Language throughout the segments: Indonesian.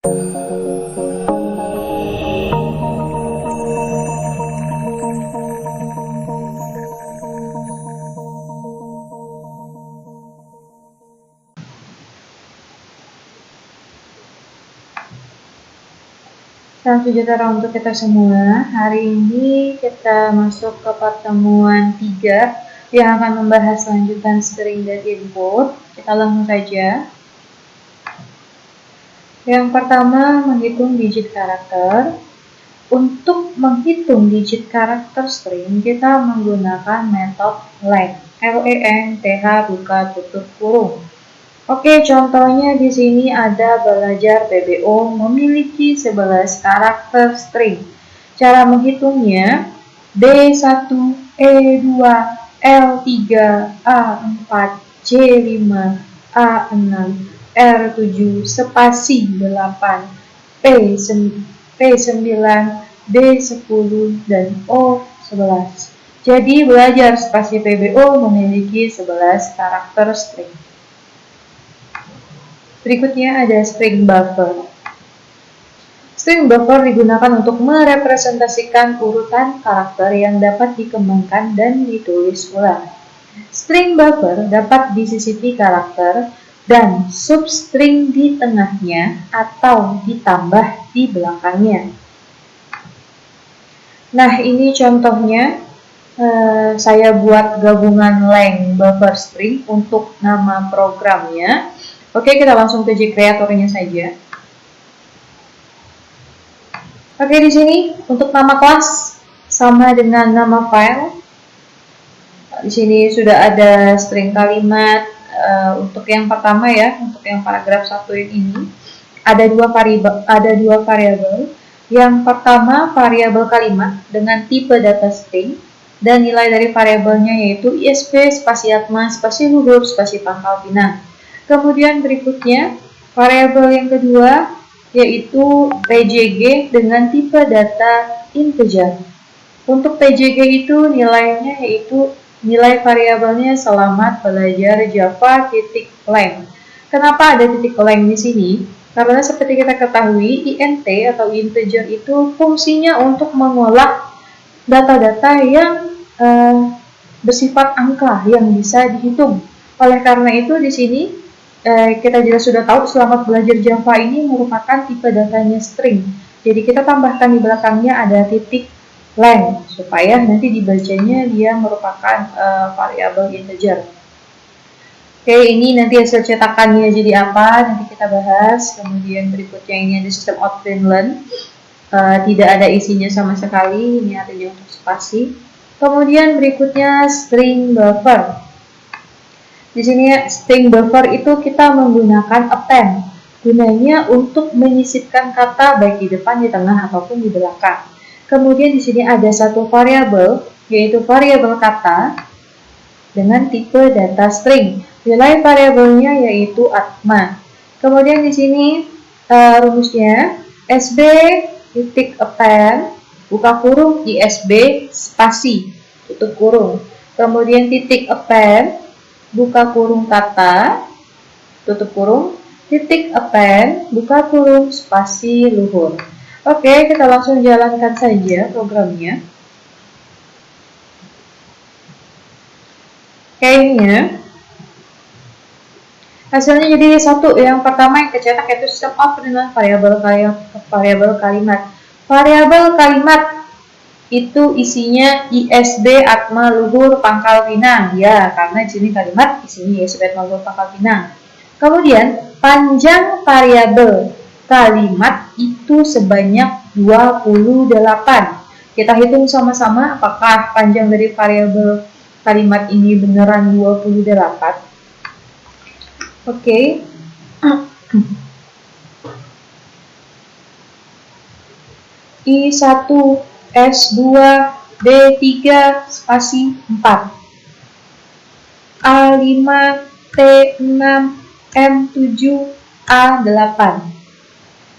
Salam sejahtera untuk kita semua. Hari ini kita masuk ke pertemuan 3 yang akan membahas lanjutan string dan input. Kita langsung saja. Yang pertama, menghitung digit karakter. Untuk menghitung digit karakter string, kita menggunakan metode length. L-E-N-T-H buka tutup kurung. Oke, contohnya di sini ada belajar PBO memiliki 11 karakter string. Cara menghitungnya D1, E2, L3, A4, C5, A6, R7, spasi 8, P9, D10, dan O11. Jadi belajar spasi PBO memiliki 11 karakter string. Berikutnya ada string buffer. String buffer digunakan untuk merepresentasikan urutan karakter yang dapat dikembangkan dan ditulis ulang. String buffer dapat disisipi karakter dan substring di tengahnya atau ditambah di belakangnya. Nah, ini contohnya. Saya buat gabungan length buffer string untuk nama programnya. Oke, kita langsung ke Gcreator-nya saja. Oke, di sini untuk nama kelas sama dengan nama file. Di sini sudah ada string kalimat. Untuk yang pertama ya, untuk yang paragraf 1 ini ada dua variabel. Yang pertama variabel kalimat dengan tipe data string dan nilai dari variabelnya yaitu ISB, spasi atma, spasi luhur, spasi pangkal pinang. Kemudian berikutnya, variabel yang kedua yaitu PJG dengan tipe data integer. Untuk PJG itu nilainya yaitu nilai variabelnya selamat belajar Java .length. Kenapa ada titik length di sini? Karena seperti kita ketahui, int atau integer itu fungsinya untuk mengolah data-data yang bersifat angka yang bisa dihitung. Oleh karena itu di sini kita juga sudah tahu selamat belajar Java ini merupakan tipe datanya string. Jadi kita tambahkan di belakangnya ada titik length supaya nanti dibacanya dia merupakan variabel integer. Oke, ini nanti hasil cetakannya jadi apa? Nanti kita bahas. Kemudian berikutnya ini ada sistem out print learn. Tidak ada isinya sama sekali. Ini artinya untuk spasi. Kemudian berikutnya string buffer. Di sini string buffer itu kita menggunakan append. Gunanya untuk menyisipkan kata baik di depan, di tengah, ataupun di belakang. Kemudian di sini ada satu variabel, yaitu variabel kata dengan tipe data string. Nilai variabelnya yaitu atma. Kemudian di sini rumusnya SB titik append buka kurung ISB spasi tutup kurung. Kemudian titik append buka kurung kata, tutup kurung, titik append, buka kurung, spasi luhur. Oke, kita langsung jalankan saja programnya. Kayaknya hasilnya jadi satu. Yang pertama yang kecetak yaitu system out dengan variabel kalimat. Variabel kalimat itu isinya ISB, atma, luhur, pangkal pinang. Ya, karena di sini kalimat isinya ISB, atma, luhur, pangkal pinang. Kemudian, panjang variabel kalimat itu sebanyak 28. Kita hitung sama-sama apakah panjang dari variabel kalimat ini beneran 28. Oke. I1 S2, D3, spasi 4. A5, T6, M7, A8.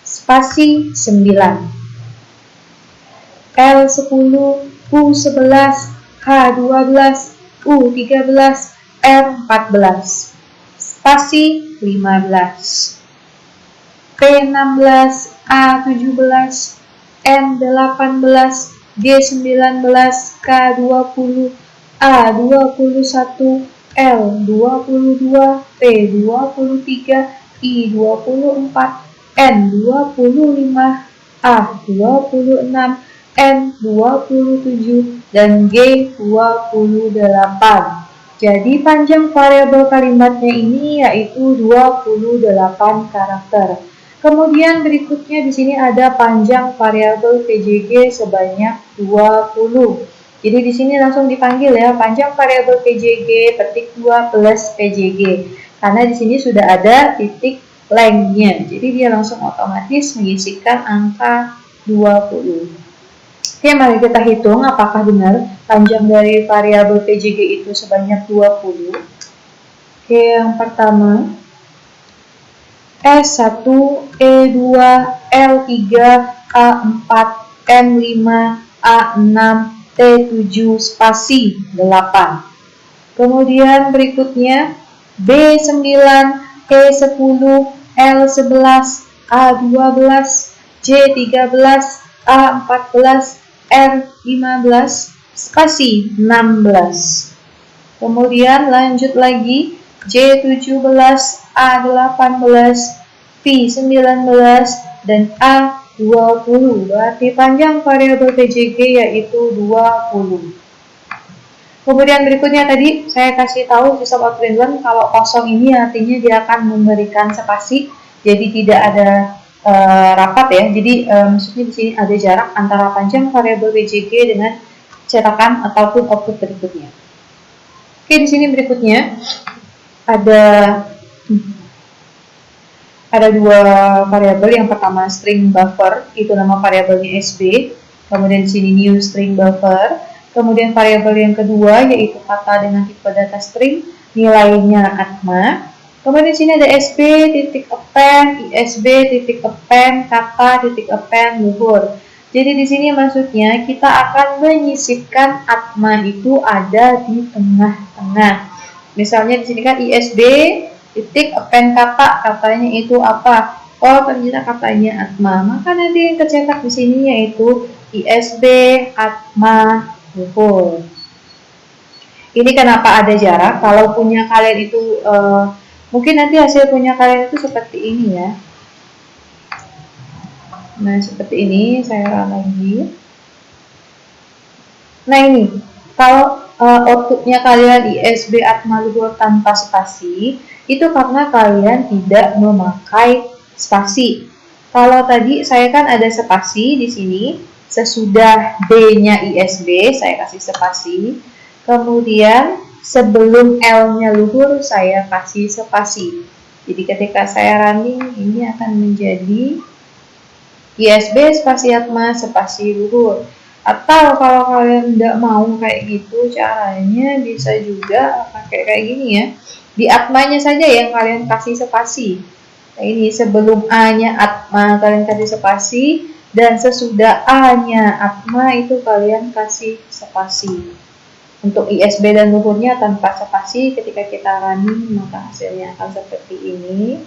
Spasi 9. L10, U11, H12, U13, R14. Spasi 15. P16, A17, N18, G19, K20, A21, L22, P23, I24, N25, A26, N27, dan G28. Jadi panjang variabel kalimatnya ini yaitu 28 karakter. Kemudian berikutnya di sini ada panjang variabel PJG sebanyak 20. Jadi di sini langsung dipanggil ya, panjang variabel PJG petik 2 plus PJG. Karena di sini sudah ada titik lengthnya. Jadi dia langsung otomatis mengisikan angka 20. Oke, mari kita hitung apakah benar panjang dari variabel PJG itu sebanyak 20. Oke, yang pertama S1, E2, L3, A4, M5, A6, T7, spasi 8. Kemudian berikutnya B9, E10, L11, A12, J13, A14, R15, spasi 16. Kemudian lanjut lagi J17, A18, P19, dan A20. Berarti panjang variabel PJG yaitu 20. Kemudian berikutnya tadi saya kasih tahu sistem outrange kalau kosong ini artinya dia akan memberikan spasi, jadi tidak ada rapat ya. Jadi maksudnya di sini ada jarak antara panjang variabel PJG dengan cetakan ataupun output berikutnya. Oke, di sini berikutnya ada dua variabel. Yang pertama string buffer, itu nama variabelnya SB. Kemudian di sini new string buffer. Kemudian variabel yang kedua yaitu kata dengan tipe data string, nilainya atma. Kemudian di sini ada SB titik append, ISB titik append, kata titik append, luhur. Jadi di sini maksudnya kita akan menyisipkan atma itu ada di tengah-tengah. Misalnya di sini kan ISB titik append kata, katanya itu apa? Oh, ternyata katanya atma. Maka nanti yang tercetak di sini yaitu ISB atma luhur. Ini kenapa ada jarak? Kalau punya kalian itu mungkin nanti hasil punya kalian itu seperti ini ya. Nah, seperti ini saya run lagi. Nah, ini kalau outputnya kalian ISB atma luhur tanpa spasi, itu karena kalian tidak memakai spasi. Kalau tadi saya kan ada spasi di sini, sesudah D-nya ISB saya kasih spasi, kemudian sebelum L-nya luhur saya kasih spasi. Jadi ketika saya running ini akan menjadi ISB spasi atma spasi luhur. Atau kalau kalian tidak mau kayak gitu, caranya bisa juga pakai kayak gini ya. Di atmanya saja yang kalian kasih spasi. Nah, ini sebelum A-nya atma kalian kasih spasi, dan sesudah A-nya atma itu kalian kasih spasi. Untuk ISB dan luhurnya tanpa spasi, ketika kita running maka hasilnya akan seperti ini.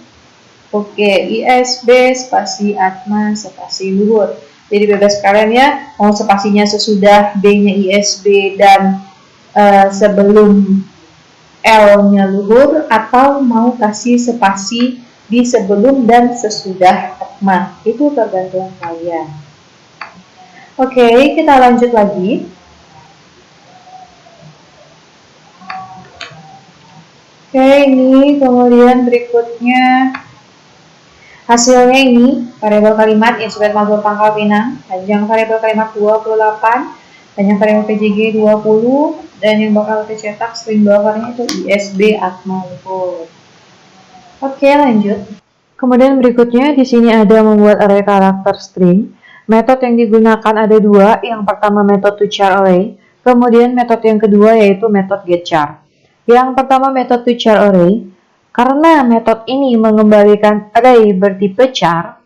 Oke, ISB spasi atma spasi luhur. Jadi bebas kalian ya, mau spasinya sesudah B-nya ISB dan sebelum L-nya luhur, atau mau kasih spasi di sebelum dan sesudah atma. Itu tergantung kalian. Oke, kita lanjut lagi. Oke, ini kemudian berikutnya hasilnya ini variabel kalimat Instrumen Mazmur Pangkal Pinang, panjang variabel kalimat 28, panjang variabel PJG 20, dan yang bakal tercetak string buffernya itu ISB atma luhur. Oke, lanjut. Kemudian berikutnya di sini ada membuat array karakter string. Metode yang digunakan ada dua. Yang pertama metode toChar array, kemudian metode yang kedua yaitu metode getChar. Yang pertama metode toChar array. Karena metode ini mengembalikan array bertipe char,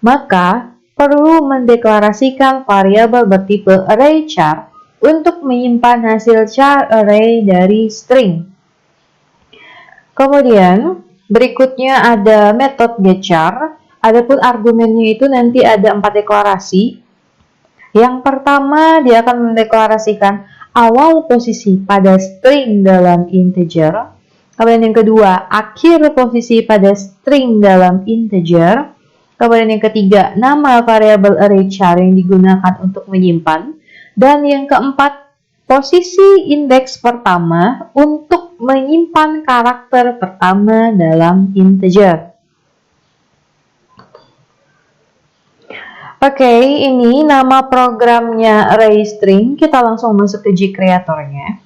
maka perlu mendeklarasikan variabel bertipe array char untuk menyimpan hasil char array dari string. Kemudian berikutnya ada metode getChar. Adapun argumennya itu nanti ada 4 deklarasi. Yang pertama, dia akan mendeklarasikan awal posisi pada string dalam integer. Kemudian yang kedua, akhir posisi pada string dalam integer. Kemudian yang ketiga, nama variabel array char yang digunakan untuk menyimpan. Dan yang keempat, posisi indeks pertama untuk menyimpan karakter pertama dalam integer. Oke, ini nama programnya array string. Kita langsung masuk ke gcreator-nya.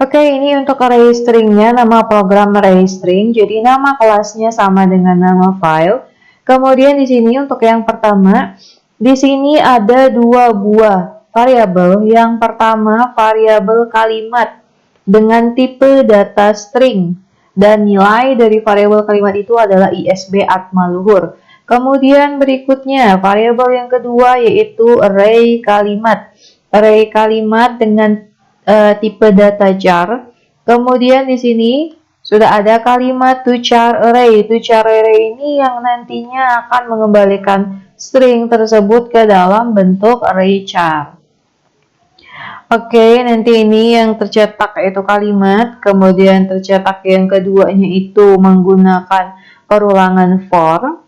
Oke, ini untuk array string-nya, nama program array string. Jadi nama kelasnya sama dengan nama file. Kemudian di sini untuk yang pertama, di sini ada 2 buah variabel. Yang pertama variabel kalimat dengan tipe data string dan nilai dari variabel kalimat itu adalah ISB atma luhur. Kemudian berikutnya variabel yang kedua yaitu array kalimat. Array kalimat dengan tipe data char. Kemudian di sini sudah ada kalimat toChar array. toChar array ini yang nantinya akan mengembalikan string tersebut ke dalam bentuk array char. Oke, nanti ini yang tercetak yaitu kalimat. Kemudian tercetak yang keduanya itu menggunakan perulangan for.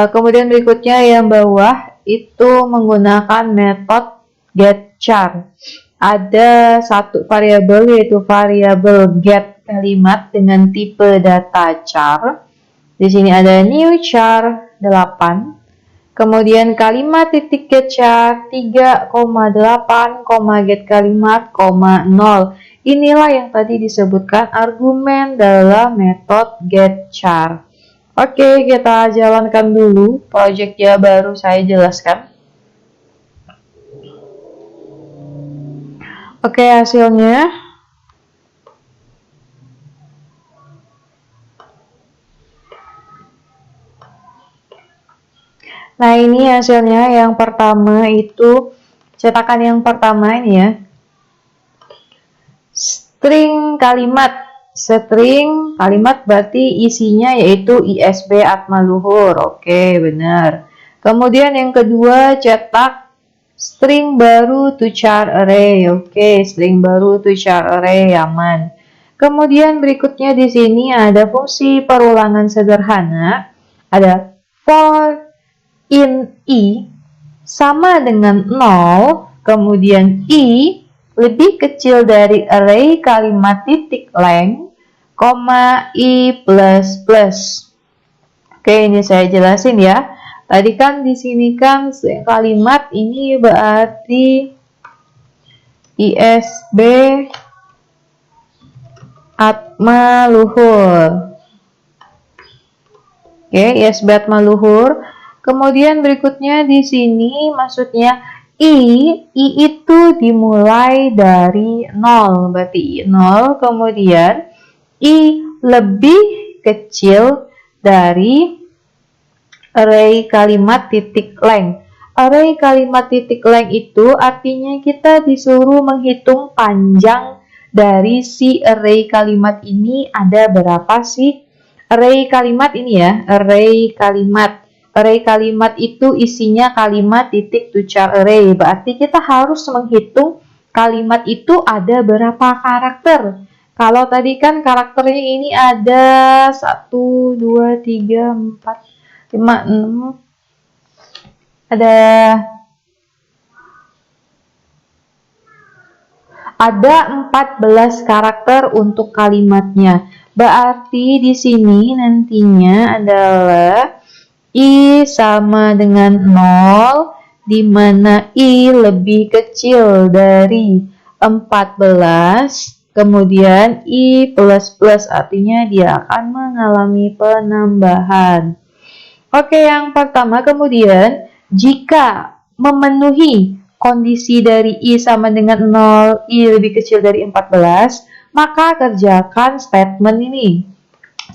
Kemudian berikutnya yang bawah itu menggunakan metode getChar. Ada satu variabel yaitu variabel get kalimat dengan tipe data char. Di sini ada new char 8. Kemudian kalimat titik getChar 3,8, get kalimat, 0. Inilah yang tadi disebutkan argumen dalam metode getChar. Oke, kita jalankan dulu projectnya baru saya jelaskan. Oke, hasilnya. Nah, ini hasilnya. Yang pertama itu, cetakan yang pertama ini ya. String kalimat. String kalimat berarti isinya yaitu ISB atma luhur. Oke, benar. Kemudian yang kedua cetak string baru toChar array. Oke, string baru toChar array, aman. Kemudian berikutnya di sini ada fungsi perulangan sederhana. Ada for in i sama dengan 0, kemudian i lebih kecil dari array kalimat titik length, i plus plus. Oke, ini saya jelasin ya. Tadi kan di sini kan kalimat ini berarti ISB atma luhur. Oke, ISB atma luhur. Kemudian berikutnya di sini maksudnya I itu dimulai dari 0, berarti 0, kemudian I lebih kecil dari array kalimat titik length. Array kalimat titik length itu artinya kita disuruh menghitung panjang dari si array kalimat ini ada berapa sih? Array kalimat ini ya, array kalimat. Array kalimat itu isinya kalimat titik toChar array. Berarti kita harus menghitung kalimat itu ada berapa karakter. Kalau tadi kan karakternya ini ada 1, 2, 3, 4, 5, 6. Ada 14 karakter untuk kalimatnya. Berarti di sini nantinya adalah I sama dengan 0, di mana I lebih kecil dari 14, kemudian I plus plus artinya dia akan mengalami penambahan. Oke, yang pertama kemudian jika memenuhi kondisi dari I sama dengan 0, I lebih kecil dari 14, maka kerjakan statement ini.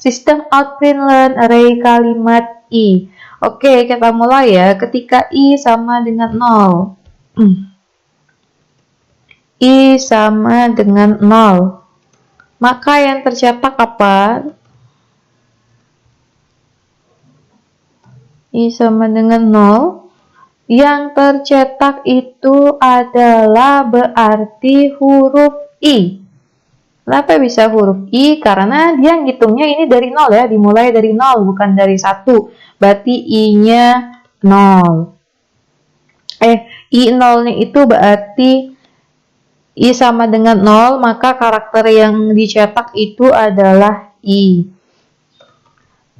System out println array kalimat I. Oke, kita mulai ya. Ketika I sama dengan 0. I sama dengan 0. Maka yang tercetak apa? I sama dengan 0. Yang tercetak itu adalah berarti huruf I. Kenapa bisa huruf I? Karena dia ngitungnya ini dari 0 ya, dimulai dari 0 bukan dari 1. Berarti I-nya 0. I0-nya itu berarti I sama dengan 0, maka karakter yang dicetak itu adalah I.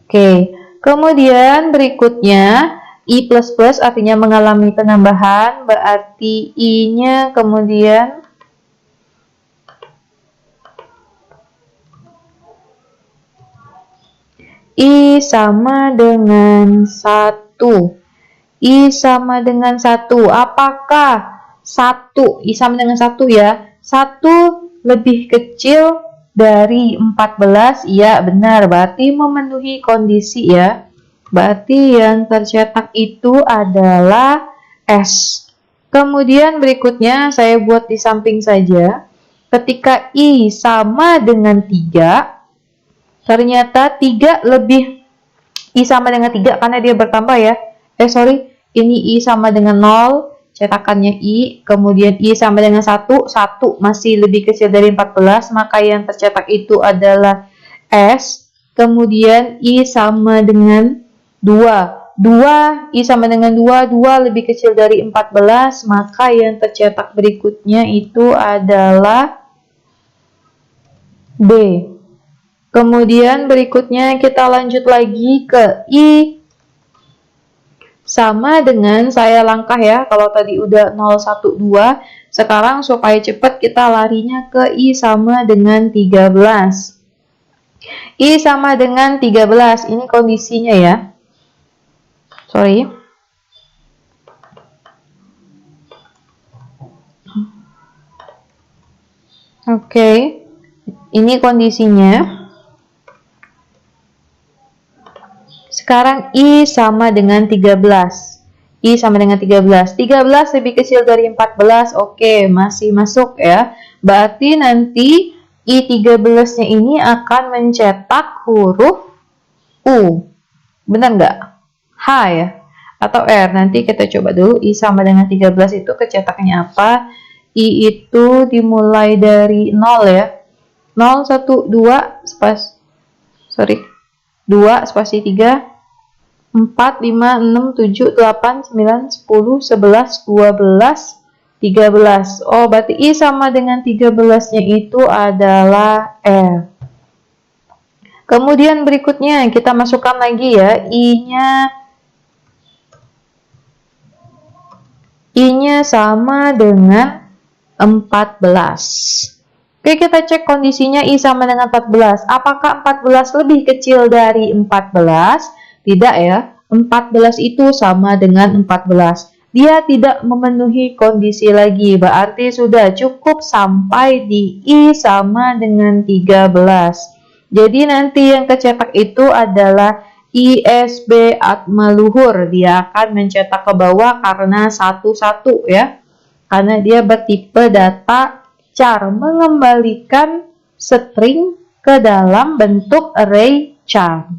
Oke, kemudian berikutnya I++ artinya mengalami penambahan, berarti I-nya kemudian I sama dengan 1. I sama dengan 1. Apakah 1? I sama dengan 1 ya. 1 lebih kecil dari 14? Iya, benar. Berarti memenuhi kondisi ya. Berarti yang tercetak itu adalah S. Kemudian berikutnya saya buat di samping saja. Ketika I sama dengan 3, ternyata 3 lebih I sama dengan 3 karena dia bertambah ya. Ini I sama dengan 0, cetakannya I, kemudian I sama dengan 1, 1 masih lebih kecil dari 14, maka yang tercetak itu adalah S. Kemudian I sama dengan 2, 2, I sama dengan 2, 2 lebih kecil dari 14, maka yang tercetak berikutnya itu adalah B. Kemudian berikutnya kita lanjut lagi ke I sama dengan, saya langkah ya, kalau tadi udah 0, 1, 2, sekarang supaya cepat kita larinya ke I sama dengan 13. I sama dengan 13, ini kondisinya ya. Oke, ini kondisinya. Sekarang I sama dengan 13. I sama dengan 13. 13 lebih kecil dari 14. Oke, masih masuk ya. Berarti nanti I13-nya ini akan mencetak huruf U. Benar nggak? H ya? Atau R? Nanti kita coba dulu. I sama dengan 13 itu kecetaknya apa? I itu dimulai dari 0 ya. 0, 1, 2, 2, spasi 3, 4, 5, 6, 7, 8, 9, 10, 11, 12, 13. Oh, berarti I sama dengan 13-nya itu adalah R. Kemudian berikutnya kita masukkan lagi ya, I-nya sama dengan 14. Oke, kita cek kondisinya I sama dengan 14. Apakah 14 lebih kecil dari 14? Tidak ya. 14 itu sama dengan 14. Dia tidak memenuhi kondisi lagi. Berarti sudah cukup sampai di I sama dengan 13. Jadi nanti yang kecetak itu adalah ISB Atma Luhur. Dia akan mencetak ke bawah karena 1-1 ya. Karena dia bertipe data char, mengembalikan string ke dalam bentuk array char.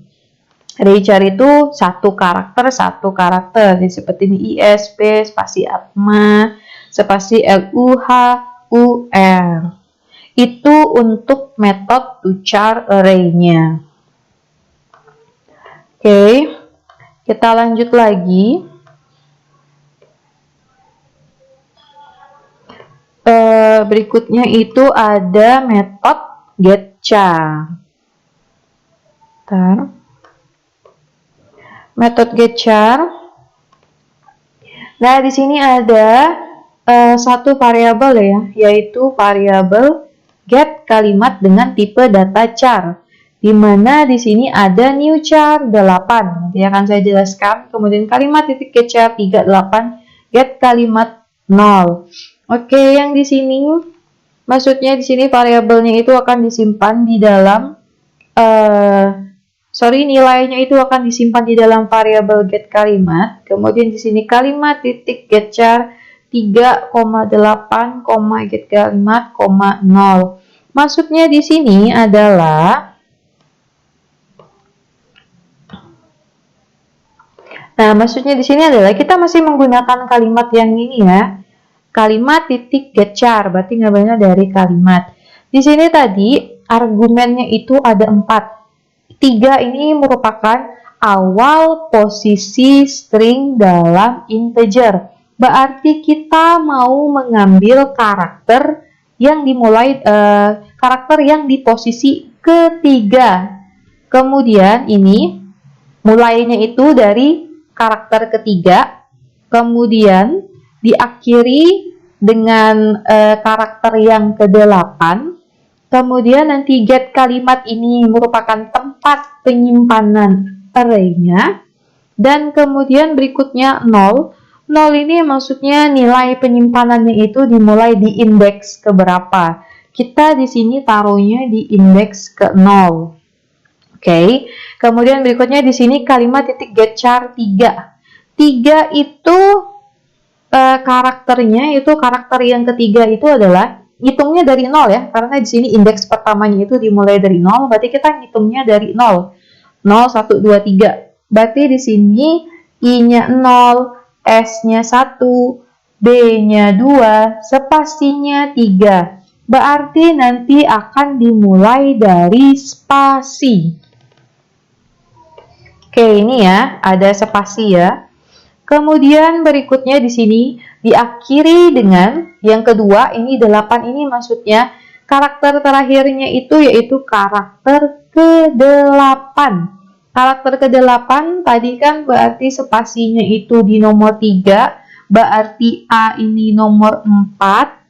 Array char itu satu karakter. Jadi seperti ini ISB spasi Atma spasi LUH UR. Itu untuk metode to char array-nya. Oke, kita lanjut lagi. Berikutnya itu ada metode getChar. Metode getChar. Nah, di sini ada satu variabel ya, yaitu variabel get kalimat dengan tipe data char. Di mana di sini ada new char 8. Nanti akan saya jelaskan. Kemudian kalimat titik getChar 38, get kalimat 0. Oke, yang di sini maksudnya di sini variabelnya itu akan disimpan di dalam nilainya itu akan disimpan di dalam variabel get kalimat. Kemudian di sini kalimat titik getChar 3,8, get kalimat, 0. Maksudnya di sini adalah Nah, maksudnya di sini adalah kita masih menggunakan kalimat yang ini ya. Kalimat titik get char, berarti ngambilnya dari kalimat. Di sini tadi argumennya itu ada 4. 3 ini merupakan awal posisi string dalam integer. Berarti kita mau mengambil karakter yang dimulai karakter yang di posisi ketiga. Kemudian ini mulainya itu dari karakter ketiga, kemudian diakhiri dengan karakter yang ke-8. Kemudian nanti get kalimat ini merupakan tempat penyimpanan array-nya. Dan kemudian berikutnya 0. 0 ini maksudnya nilai penyimpanannya itu dimulai di indeks keberapa. Kita di sini taruhnya di indeks ke-0. Oke. Kemudian berikutnya di sini kalimat titik get char 3. 3 itu karakternya itu karakter yang ketiga itu adalah hitungnya dari 0 ya, karena di sini indeks pertamanya itu dimulai dari 0, berarti kita ngitungnya dari 0. 0 1 2 3. Berarti di sini I-nya 0, S-nya 1, B-nya 2, spasinya 3. Berarti nanti akan dimulai dari spasi. Oke, ini ya, ada spasi ya. Kemudian berikutnya di sini diakhiri dengan yang kedua, ini 8 ini maksudnya karakter terakhirnya itu yaitu karakter ke-8. Karakter ke-8 tadi kan berarti spasinya itu di nomor 3, berarti A ini nomor 4.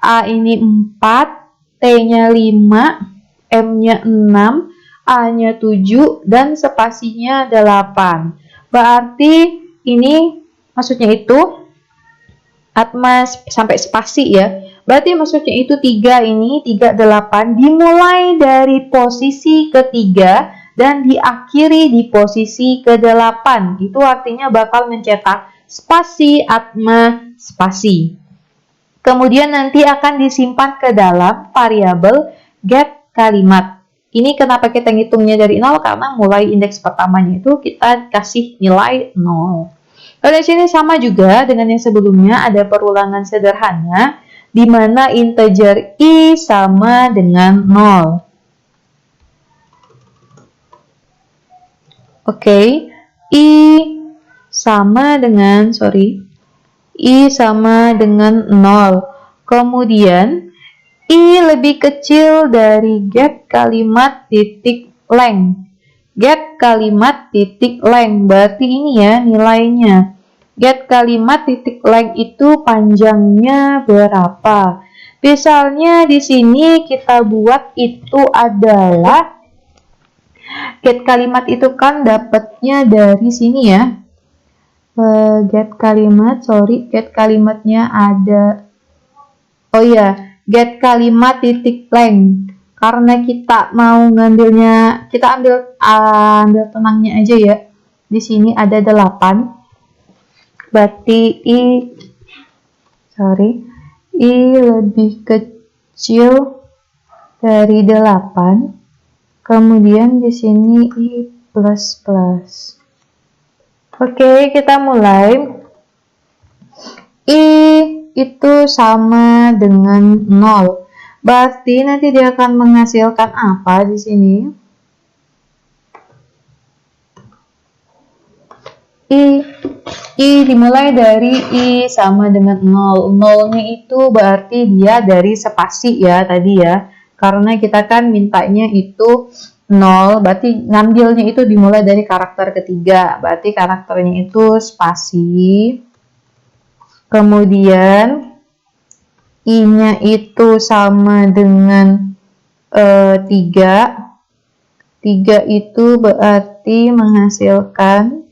A ini 4, T-nya 5, M-nya 6, A-nya 7, dan spasinya 8. Berarti ini maksudnya itu atma sampai spasi ya. Berarti maksudnya itu 3 ini, 3, 8 dimulai dari posisi ketiga dan diakhiri di posisi ke-8. Itu artinya bakal mencetak spasi, atma, spasi. Kemudian nanti akan disimpan ke dalam variabel get kalimat. Ini kenapa kita ngitungnya dari 0? Karena mulai indeks pertamanya itu kita kasih nilai 0. Lalu di sini sama juga dengan yang sebelumnya, ada perulangan sederhana di mana integer I sama dengan 0. Oke, I sama dengan I sama dengan 0. Kemudian I lebih kecil dari get kalimat titik length. Get kalimat titik length, berarti ini ya nilainya. Get kalimat titik length itu panjangnya berapa? Misalnya di sini kita buat itu adalah get kalimat itu kan dapatnya dari sini ya. Get kalimatnya ada. Oh iya. Get kalimat titik length, karena kita mau ngambilnya, kita ambil tenangnya aja ya. Di sini ada 8, berarti I lebih kecil dari 8. Kemudian di sini I plus plus. Oke, kita mulai. I itu sama dengan 0. Berarti nanti dia akan menghasilkan apa di sini? I dimulai dari I sama dengan 0. 0-nya itu berarti dia dari spasi ya tadi ya. Karena kita kan mintanya itu 0, berarti ngambilnya itu dimulai dari karakter ketiga. Berarti karakternya itu spasi. Kemudian I-nya itu sama dengan 3. 3 itu berarti menghasilkan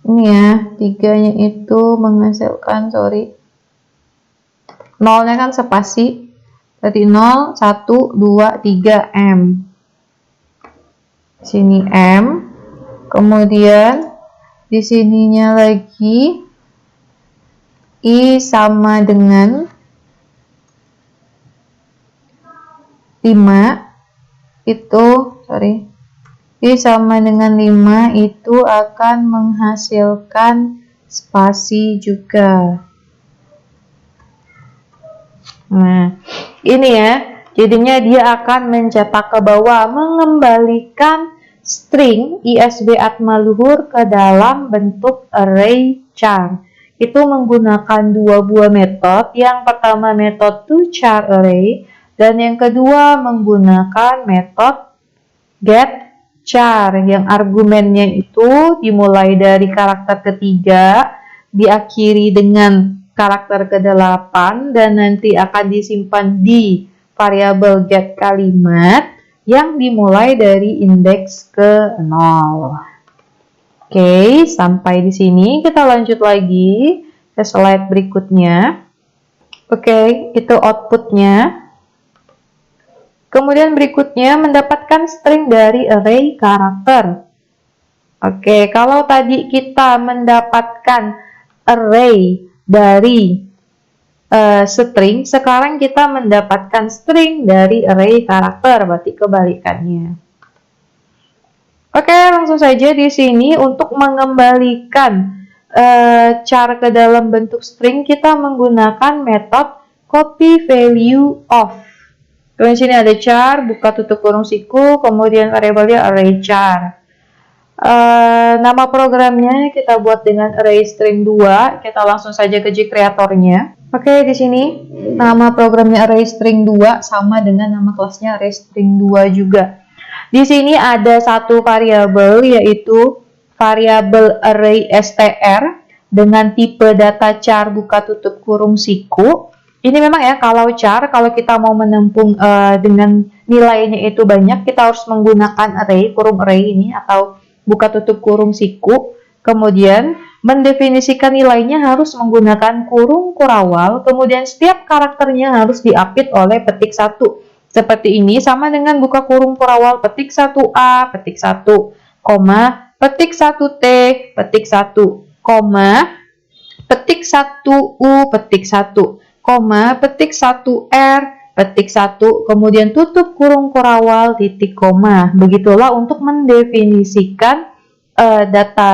ini ya, 3-nya itu menghasilkan 0-nya kan spasi. Berarti 0, 1, 2, 3, M. Sini M. Kemudian di sininya lagi I sama dengan 5 itu I sama dengan 5 itu akan menghasilkan spasi juga. Nah, ini ya. Jadinya dia akan mencetak ke bawah, mengembalikan string ISB atma luhur ke dalam bentuk array char. Itu menggunakan dua buah metode. Yang pertama metode toCharArray dan yang kedua menggunakan metode getChar yang argumennya itu dimulai dari karakter ketiga, diakhiri dengan karakter ke-8 dan nanti akan disimpan di variabel get kalimat yang dimulai dari indeks ke-0. Oke, sampai di sini kita lanjut lagi ke slide berikutnya. Oke, itu outputnya. Kemudian berikutnya mendapatkan string dari array karakter. Oke, kalau tadi kita mendapatkan array dari string, sekarang kita mendapatkan string dari array karakter, berarti kebalikannya. Oke, langsung saja di sini untuk mengembalikan char ke dalam bentuk string, kita menggunakan metode copy value of. Kemudian sini ada char, buka tutup kurung siku, kemudian variabelnya array char. Nama programnya kita buat dengan array string 2. Kita langsung saja ke Gcreator-nya. Oke, di sini nama programnya array string 2 sama dengan nama kelasnya array string 2 juga. Di sini ada satu variabel yaitu variabel array str dengan tipe data char buka tutup kurung siku. Ini memang ya kalau char, kalau kita mau menampung dengan nilainya itu banyak, kita harus menggunakan array, kurung array ini atau buka tutup kurung siku. Kemudian mendefinisikan nilainya harus menggunakan kurung kurawal, kemudian setiap karakternya harus diapit oleh petik 1. Seperti ini, sama dengan buka kurung kurawal petik 1A, petik 1, koma, petik 1T, petik 1, koma, petik 1U, petik 1, koma, petik 1R, petik 1, kemudian tutup kurung kurawal, titik koma. Begitulah untuk mendefinisikan data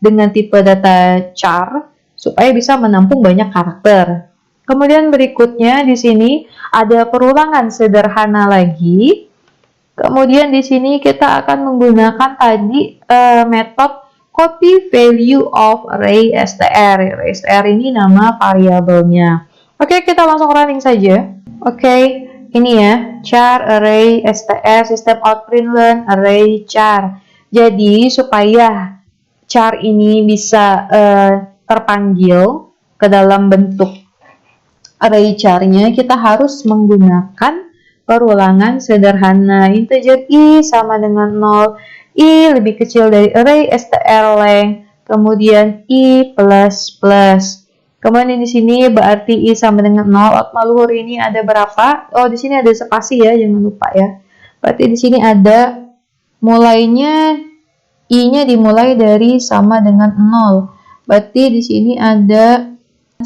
dengan tipe data char supaya bisa menampung banyak karakter. Kemudian berikutnya di sini ada perulangan sederhana lagi. Kemudian di sini kita akan menggunakan tadi metode copy value of array str. Array str ini nama variabelnya. Oke, kita langsung running saja. Oke, ini ya, char array str system out print learn array char. Jadi supaya char ini bisa terpanggil ke dalam bentuk array char-nya, kita harus menggunakan perulangan sederhana. Integer i sama dengan 0, i lebih kecil dari array str length, kemudian i plus plus. Kemudian di sini berarti i sama dengan 0. Atma luhur ini ada berapa? Oh, di sini ada spasi ya, jangan lupa ya. Berarti di sini ada mulainya i-nya dimulai dari sama dengan 0. Berarti di sini ada 10.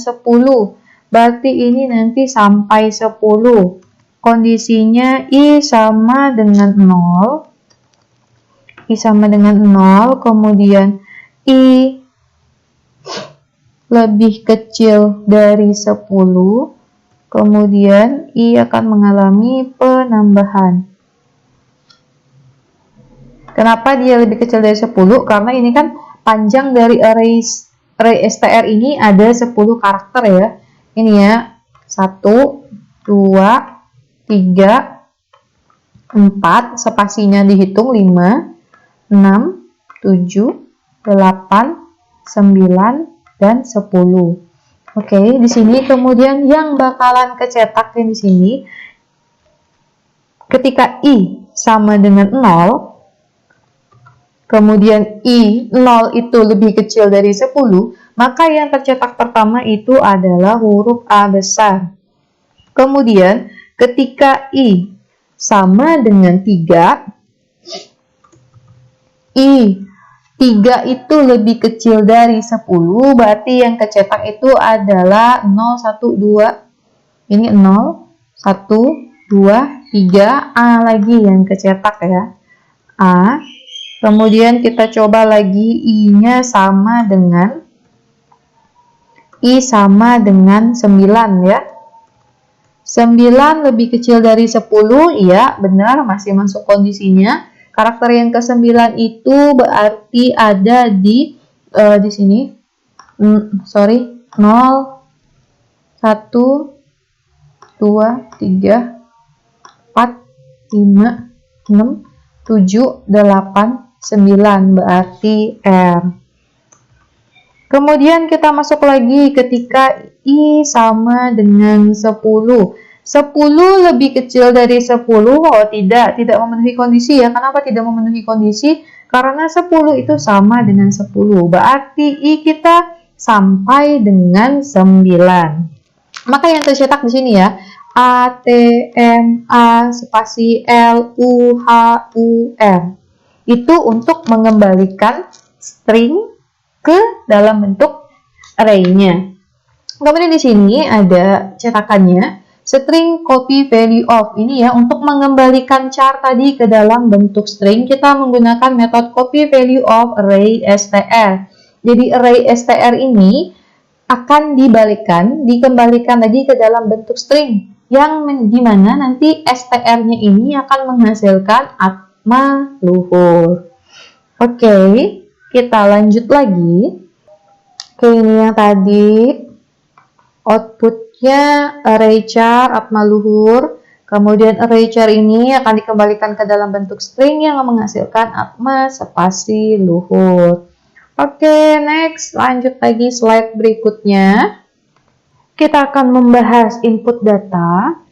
Berarti ini nanti sampai 10. Kondisinya i sama dengan 0. I sama dengan 0, kemudian i lebih kecil dari 10. Kemudian i akan mengalami penambahan. Kenapa dia lebih kecil dari 10? Karena ini kan panjang dari array str ini ada 10 karakter ya. Ini ya, 1, 2, 3, 4, spasinya dihitung 5, 6, 7, 8, 9, dan 10. Oke, di sini kemudian yang bakalan kecetak di sini, ketika i sama dengan 0, kemudian i 0 itu lebih kecil dari 10, maka yang tercetak pertama itu adalah huruf A besar. Kemudian ketika i sama dengan 3, i 3 itu lebih kecil dari 10, berarti yang kecetak itu adalah 0, 1, 2. Ini 0, 1, 2, 3, A lagi yang kecetak ya. A, Kemudian kita coba lagi I-nya sama dengan I sama dengan 9 ya. 9 lebih kecil dari 10, iya benar masih masuk kondisinya. Karakter yang ke-9 itu berarti ada di sini. 0, 1, 2, 3, 4, 5, 6, 7, 8, 9 berarti R. Kemudian kita masuk lagi ketika I sama dengan 10. 10 lebih kecil dari 10, oh tidak memenuhi kondisi ya. Kenapa tidak memenuhi kondisi? Karena 10 itu sama dengan 10. Berarti I kita sampai dengan 9. Maka yang tercetak di sini ya, A, T, M, A, spasi L, U, H, U, R. Itu untuk mengembalikan string ke dalam bentuk array-nya. Kemudian di sini ada cetakannya, string copy value of. Ini ya, untuk mengembalikan char tadi ke dalam bentuk string, kita menggunakan metode copy value of array str. Jadi array str ini akan dikembalikan lagi ke dalam bentuk string, yang dimana nanti str-nya ini akan menghasilkan atma luhur. Oke, kita lanjut lagi. Oke, ini yang tadi outputnya array char atma luhur. Kemudian array char ini akan dikembalikan ke dalam bentuk string yang menghasilkan atma spasi luhur. Oke, next lanjut lagi slide berikutnya. Kita akan membahas input data.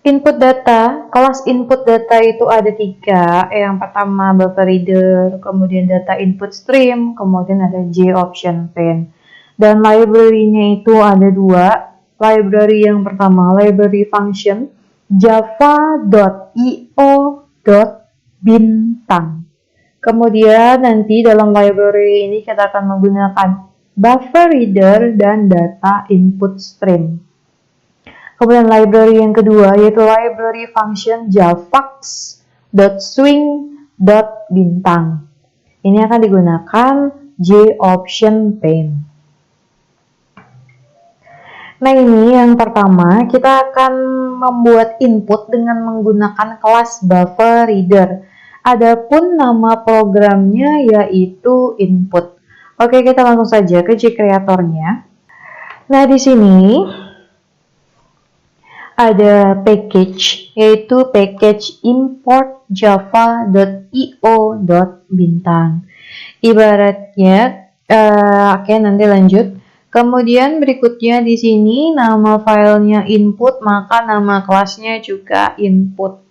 Input data, kelas input data itu ada 3. Yang pertama buffer reader, kemudian data input stream, kemudian ada JOptionPaint. Dan library-nya itu ada 2. Library yang pertama, library function java.io.bintang. Kemudian nanti dalam library ini kita akan menggunakan buffer reader dan data input stream. Kemudian library yang kedua yaitu library function javax.swing.bintang. Ini akan digunakan JOptionPaint. Nah, ini yang pertama, kita akan membuat input dengan menggunakan kelas buffer reader. Adapun nama programnya yaitu input. Oke, kita langsung saja ke JCreator-nya. Nah, di sini ada package, yaitu package import java.io.bintang. Ibaratnya, oke, nanti lanjut. Kemudian berikutnya di sini nama filenya input, maka nama kelasnya juga input.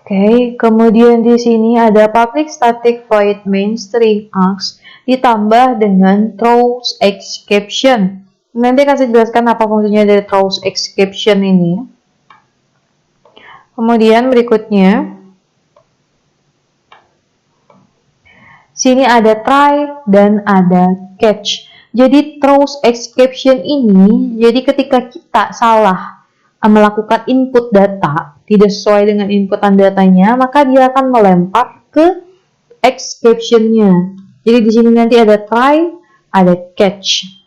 Oke, kemudian di sini ada public static void main string args ditambah dengan throws exception. Nanti akan saya jelaskan apa fungsinya dari throws exception ini. Kemudian berikutnya, sini ada try dan ada catch. Jadi throws exception ini, jadi ketika kita salah melakukan input data tidak sesuai dengan inputan datanya, maka dia akan melempar ke exception-nya. Jadi di sini nanti ada try, ada catch.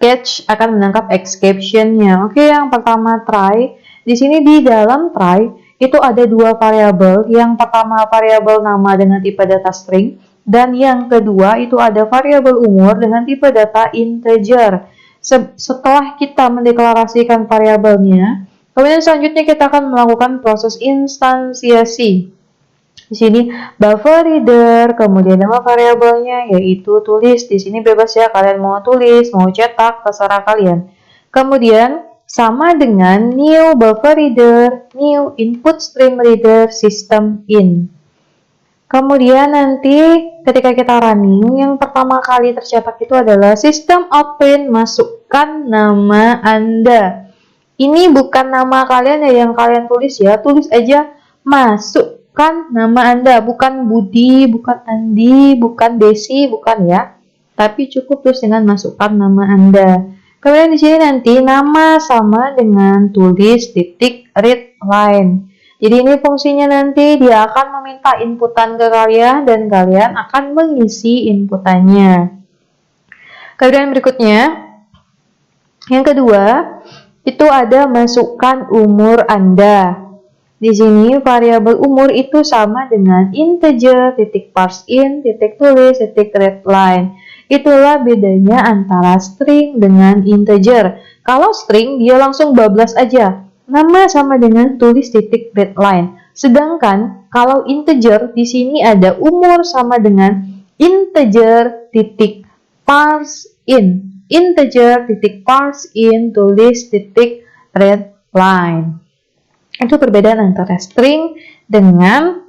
Catch akan menangkap exception-nya. Oke, yang pertama try. Di sini di dalam try itu ada 2 variabel. Yang pertama variabel nama dengan tipe data string, dan yang kedua itu ada variabel umur dengan tipe data integer. Setelah kita mendeklarasikan variabelnya, kemudian selanjutnya kita akan melakukan proses instansiasi. Di sini buffer reader, kemudian nama variabelnya yaitu tulis. Di sini bebas ya, kalian mau tulis, mau cetak, terserah kalian. Kemudian sama dengan new buffer reader, new input stream reader system in. Kemudian nanti ketika kita running, yang pertama kali tercetak itu adalah system open, masukkan nama Anda. Ini bukan nama kalian ya yang kalian tulis ya, tulis aja masukkan nama Anda, bukan Budi, bukan Andi, bukan Desi, bukan ya. Tapi cukup terus dengan masukkan nama Anda. Kemudian di sini nanti nama sama dengan tulis titik read line. Jadi ini fungsinya nanti dia akan meminta inputan ke kalian dan kalian akan mengisi inputannya. Kemudian berikutnya, yang kedua, itu ada masukkan umur Anda. Di sini variabel umur itu sama dengan integer, titik parse in, titik tulis, titik readline. Itulah bedanya antara string dengan integer. Kalau string dia langsung bablas aja. Nama sama dengan tulis titik readline. Sedangkan kalau integer di sini ada umur sama dengan integer titik parse in. Integer titik parse in, tulis titik readline. Itu perbedaan antara string dengan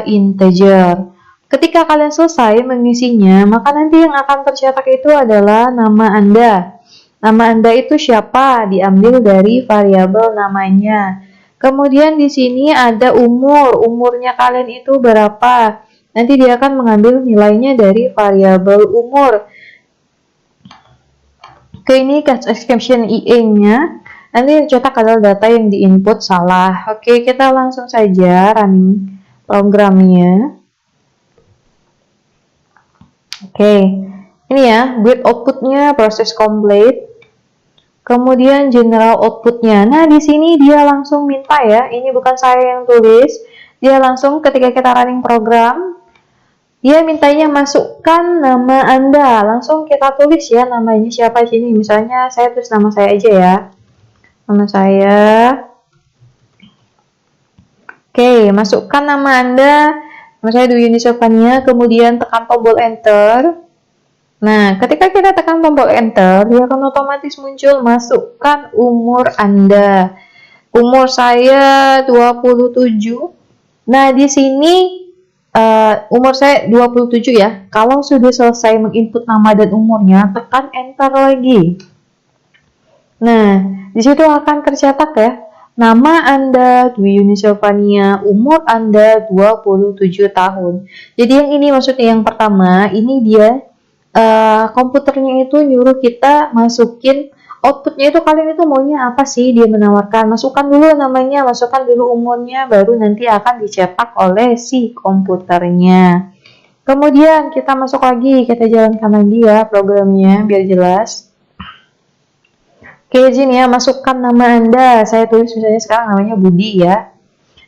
integer. Ketika kalian selesai mengisinya, maka nanti yang akan tercetak itu adalah nama Anda. Nama Anda itu siapa? Diambil dari variabel namanya. Kemudian di sini ada umur. Umurnya kalian itu berapa? Nanti dia akan mengambil nilainya dari variabel umur. Oke, ini catch exception IE-nya. Nanti yang cetak adalah data yang diinput salah. Oke, kita langsung saja running programnya. Oke, ini ya, build outputnya proses complete. Kemudian general outputnya. Nah, di sini dia langsung minta ya, ini bukan saya yang tulis. Dia langsung ketika kita running program, dia mintanya masukkan nama Anda. Langsung kita tulis ya, namanya siapa di sini. Misalnya saya tulis nama saya aja ya. Nama saya. Oke, masukkan nama Anda. Nama saya Dwi Yunisofania, kemudian tekan tombol enter. Nah, ketika kita tekan tombol enter, dia akan otomatis muncul masukkan umur Anda. Umur saya 27. Nah, di sini umur saya 27 ya. Kalau sudah selesai menginput nama dan umurnya, tekan enter lagi. Nah, di situ akan tercetak ya, nama Anda Dwi Yunisofania, umur Anda 27 tahun. Jadi yang ini maksudnya yang pertama, ini dia komputernya itu nyuruh kita masukin outputnya itu kalian itu maunya apa sih dia menawarkan. Masukkan dulu namanya, masukkan dulu umurnya, baru nanti akan dicetak oleh si komputernya. Kemudian kita masuk lagi, kita jalankan lagi ya programnya biar jelas. Oke, izin ya, masukkan nama Anda. Saya tulis misalnya sekarang namanya Budi ya.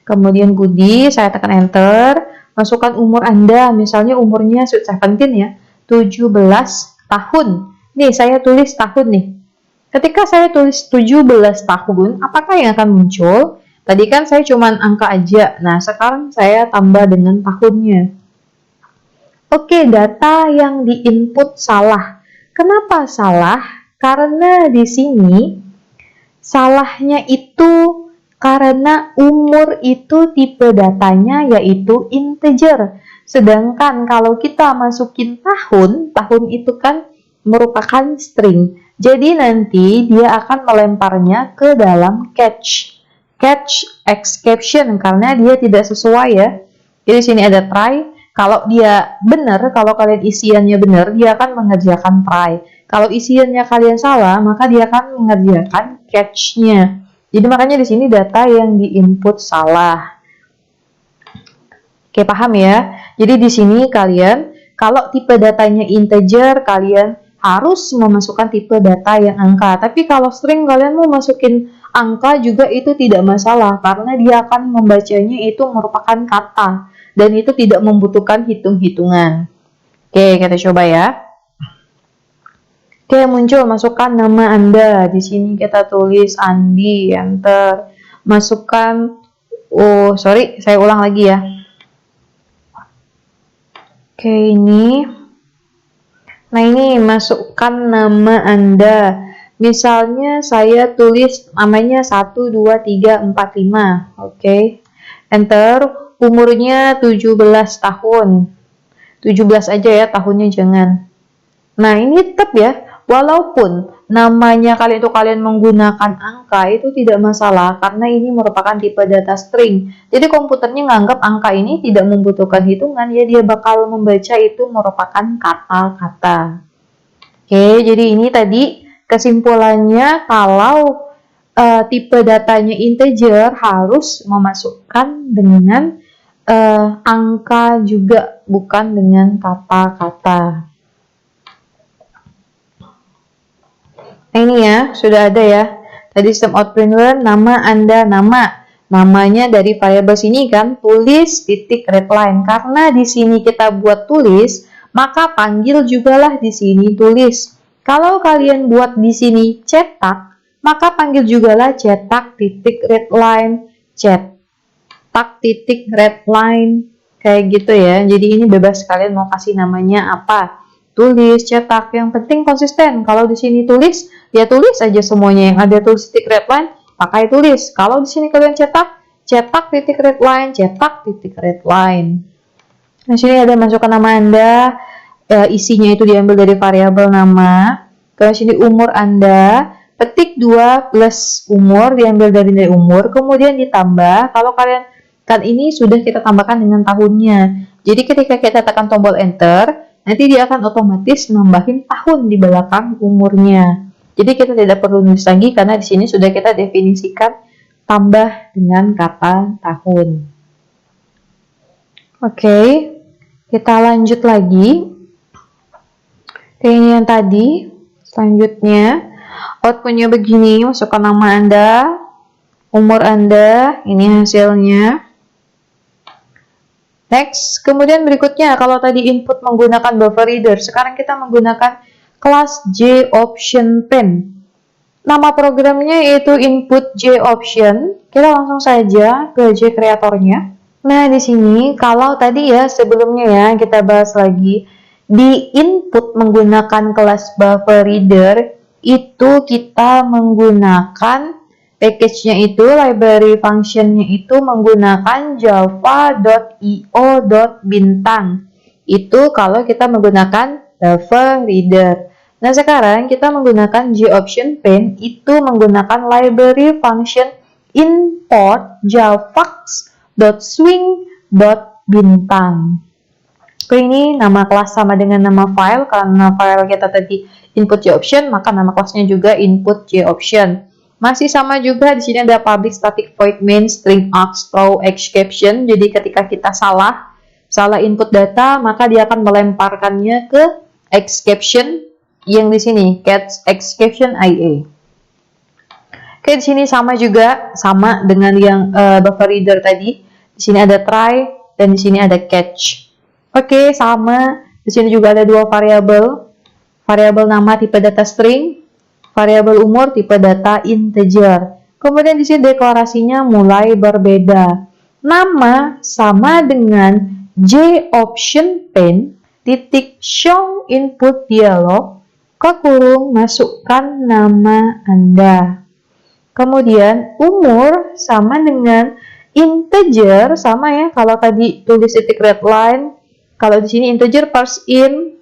Kemudian Budi, saya tekan enter. Masukkan umur Anda, misalnya umurnya 17 ya, 17 tahun. Nih, saya tulis tahun nih. Ketika saya tulis 17 tahun, apakah yang akan muncul? Tadi kan saya cuman angka aja. Nah, sekarang saya tambah dengan tahunnya. Oke, data yang diinput salah. Kenapa salah? Karena di sini salahnya itu karena umur itu tipe datanya yaitu integer. Sedangkan kalau kita masukin tahun, tahun itu kan merupakan string. Jadi nanti dia akan melemparnya ke dalam catch exception karena dia tidak sesuai ya. Jadi sini ada try. Kalau dia benar, kalau kalian isiannya benar, dia akan mengerjakan try. Kalau isiannya kalian salah, maka dia akan mengerjakan catch-nya. Jadi makanya di sini data yang diinput salah. Oke, paham ya? Jadi di sini kalian, kalau tipe datanya integer, kalian harus memasukkan tipe data yang angka. Tapi kalau string kalian mau masukin angka juga itu tidak masalah, karena dia akan membacanya itu merupakan kata. Dan itu tidak membutuhkan hitung-hitungan. Oke, kita coba ya. Oke, muncul masukkan nama Anda. Di sini kita tulis Andi, enter. Masukkan, oh sorry, saya ulang lagi ya. Oke, ini. Nah, ini masukkan nama Anda. Misalnya saya tulis namanya 1, 2, 3, 4, 5. Oke. Enter. Umurnya 17 tahun. 17 aja ya, tahunnya jangan. Nah, ini tetap ya, walaupun namanya kalian menggunakan angka, itu tidak masalah, karena ini merupakan tipe data string. Jadi komputernya nganggap angka ini tidak membutuhkan hitungan, ya dia bakal membaca itu merupakan kata-kata. Oke, jadi ini tadi kesimpulannya kalau tipe datanya integer harus memasukkan dengan angka juga, bukan dengan kata-kata. Nah, ini ya, sudah ada ya. Tadi sistem outprinter, nama Anda, namanya dari variabel sini kan, tulis titik readline. Karena di sini kita buat tulis, maka panggil jugalah di sini tulis. Kalau kalian buat di sini cetak, maka panggil jugalah cetak titik readline, cetak titik readline, kayak gitu ya. Jadi ini bebas kalian mau kasih namanya apa. Tulis, cetak, yang penting konsisten. Kalau di sini tulis, ya tulis aja semuanya yang ada tulis titik readline, pakai tulis. Kalau di sini kalian cetak titik readline, cetak titik readline. Nah, sini ada masukkan nama Anda, isinya itu diambil dari variabel nama. Kalau sini umur Anda, petik 2 plus umur diambil dari umur, kemudian ditambah. Kalau kalian kan ini sudah kita tambahkan dengan tahunnya. Jadi ketika kita tekan tombol enter, nanti dia akan otomatis nambahin tahun di belakang umurnya. Jadi kita tidak perlu nulis lagi karena di sini sudah kita definisikan tambah dengan kata tahun. Oke, kita lanjut lagi. Ini yang tadi. Selanjutnya, outputnya begini, masukkan nama Anda, umur Anda, ini hasilnya. Next, kemudian berikutnya, kalau tadi input menggunakan buffer reader, sekarang kita menggunakan kelas JOptionPen. Nama programnya yaitu input JOption. Kita langsung saja ke JCreator-nya. Nah, di sini kalau tadi ya sebelumnya ya kita bahas lagi, di input menggunakan kelas buffer reader itu kita menggunakan package-nya itu, library function-nya itu menggunakan java.io.bintang. Itu kalau kita menggunakan buffer reader. Nah, sekarang kita menggunakan JOptionPen itu menggunakan library function import javax.swing.bintang. Ini nama kelas sama dengan nama file, karena file kita tadi input JOption, maka nama kelasnya juga input JOption. Masih sama juga, di sini ada public static void main string args throw exception. Jadi ketika kita salah input data, maka dia akan melemparkannya ke exception yang di sini catch exception IA. Oke, di sini sama juga, sama dengan yang buffer reader tadi. Di sini ada try dan di sini ada catch. Oke, sama. Di sini juga ada dua variabel. Variabel nama tipe data string, variabel umur tipe data integer. Kemudian di sini deklarasinya mulai berbeda. Nama sama dengan JOptionPen titik show input dialog ke kurung masukkan nama Anda. Kemudian umur sama dengan integer, sama ya. Kalau tadi tulis titik readline, kalau di sini integer parse in,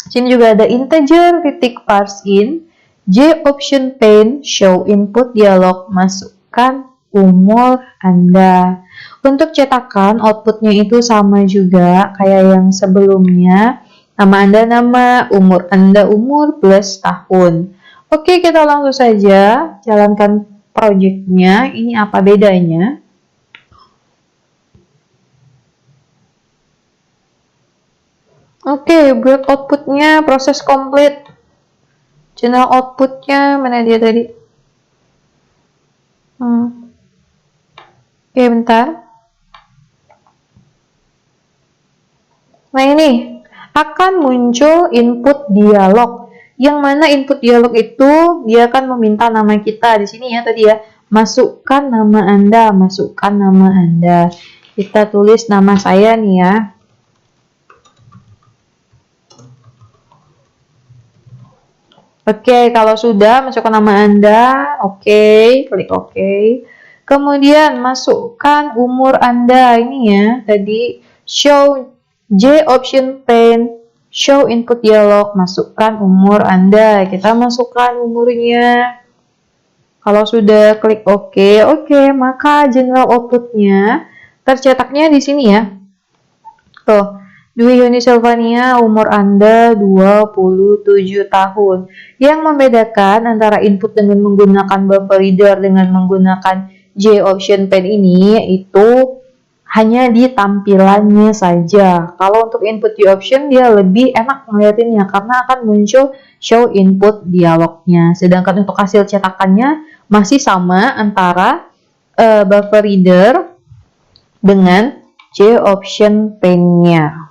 sini juga ada integer titik parse in. JOptionPen show input dialog masukkan umur Anda. Untuk cetakan outputnya itu sama juga kayak yang sebelumnya. Nama Anda nama, umur Anda umur plus tahun. Oke, kita langsung saja jalankan projectnya. Ini apa bedanya? Oke, buat outputnya proses komplit. Channel outputnya mana dia tadi? Oke, bentar. Nah, ini akan muncul input dialog. Yang mana input dialog itu dia akan meminta nama kita di sini ya tadi ya. Masukkan nama Anda, masukkan nama Anda. Kita tulis nama saya nih ya. Oke, kalau sudah masukkan nama Anda, oke, klik oke. Kemudian masukkan umur Anda ini ya, tadi show JOptionPen, show input dialog, masukkan umur Anda. Kita masukkan umurnya. Kalau sudah klik oke, maka general outputnya tercetaknya di sini ya. Tuh, Dwi Yuni Silvania, umur Anda 27 tahun. Yang membedakan antara input dengan menggunakan buffer reader dengan menggunakan J option pen ini yaitu hanya di tampilannya saja. Kalau untuk input J option dia lebih enak ngeliatinnya karena akan muncul show input dialognya. Sedangkan untuk hasil cetakannya masih sama antara buffer reader dengan J option pen-nya.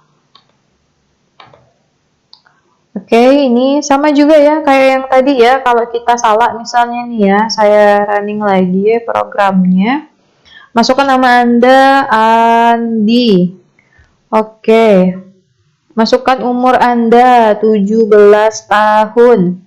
Oke, ini sama juga ya kayak yang tadi ya. Kalau kita salah misalnya nih ya, saya running lagi ya programnya. Masukkan nama Anda, Andi. Oke. Masukkan umur Anda, 17 tahun.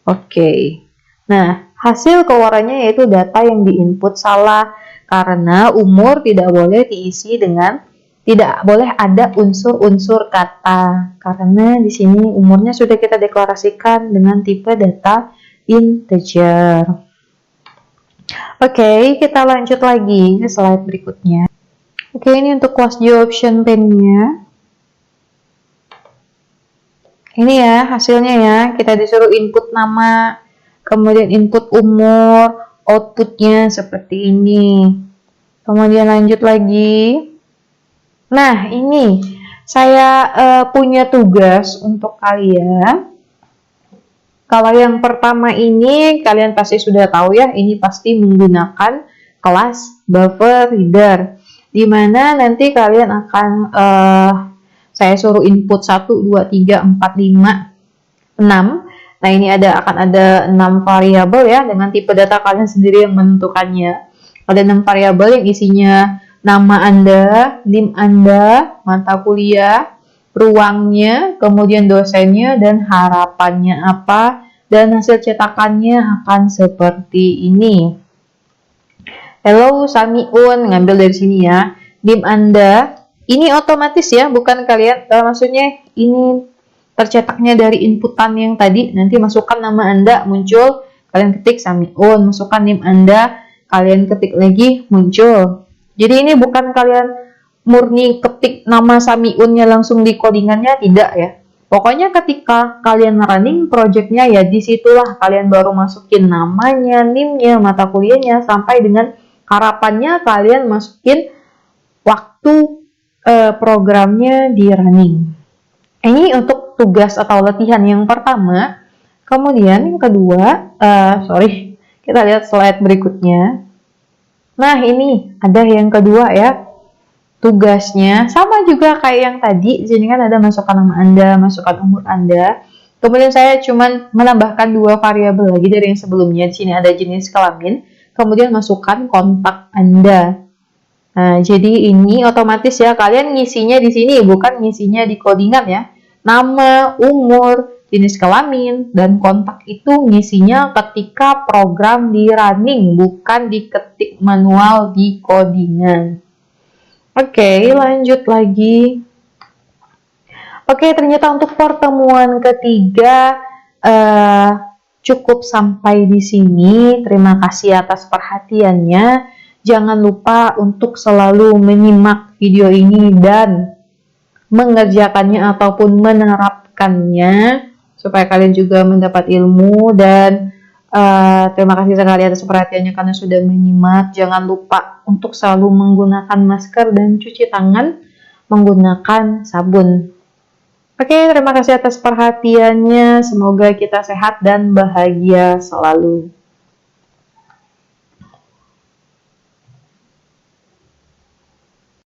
Oke. Nah, hasil keluarannya yaitu data yang diinput salah karena umur tidak boleh diisi dengan tidak boleh ada unsur-unsur kata karena di sini umurnya sudah kita deklarasikan dengan tipe data integer. Oke, kita lanjut lagi ke slide berikutnya. Oke, ini untuk kelas J option pen-nya. Ini ya hasilnya ya, kita disuruh input nama, kemudian input umur, outputnya seperti ini. Kemudian lanjut lagi. Nah, ini saya punya tugas untuk kalian. Kalau yang pertama ini, kalian pasti sudah tahu ya, ini pasti menggunakan kelas buffer reader. Di mana nanti kalian akan, saya suruh input 1, 2, 3, 4, 5, 6. Nah, ini akan ada 6 variabel ya, dengan tipe data kalian sendiri yang menentukannya. Ada 6 variabel yang isinya nama Anda, NIM Anda, mata kuliah, ruangnya, kemudian dosennya, dan harapannya apa, dan hasil cetakannya akan seperti ini. Hello Samiun, ngambil dari sini ya. NIM Anda, ini otomatis ya, bukan kalian, maksudnya ini tercetaknya dari inputan yang tadi, nanti masukkan nama Anda, muncul, kalian ketik Samiun, masukkan NIM Anda, kalian ketik lagi, muncul. Jadi ini bukan kalian murni ketik nama Samiunnya langsung di codingannya, tidak ya. Pokoknya ketika kalian running projectnya ya disitulah kalian baru masukin namanya, NIM-nya, mata kuliahnya, sampai dengan harapannya kalian masukin waktu programnya di running. Ini untuk tugas atau latihan yang pertama. Kemudian yang kedua, kita lihat slide berikutnya. Nah, ini ada yang kedua ya. Tugasnya sama juga kayak yang tadi. Di sini kan ada masukkan nama Anda, masukkan umur Anda. Kemudian saya cuma menambahkan 2 variabel lagi dari yang sebelumnya. Di sini ada jenis kelamin. Kemudian masukkan kontak Anda. Nah, jadi ini otomatis ya kalian ngisinya di sini, bukan ngisinya di codingan ya. Nama, umur, jenis kelamin, dan kontak itu ngisinya ketika program di running, bukan diketik manual di codingan. Oke, lanjut lagi. Oke, ternyata untuk pertemuan ketiga cukup sampai di sini. Terima kasih atas perhatiannya. Jangan lupa untuk selalu menyimak video ini dan mengerjakannya ataupun menerapkannya supaya kalian juga mendapat ilmu. Dan terima kasih sekali atas perhatiannya karena sudah menyimak. Jangan lupa untuk selalu menggunakan masker dan cuci tangan menggunakan sabun. Oke, terima kasih atas perhatiannya. Semoga kita sehat dan bahagia selalu.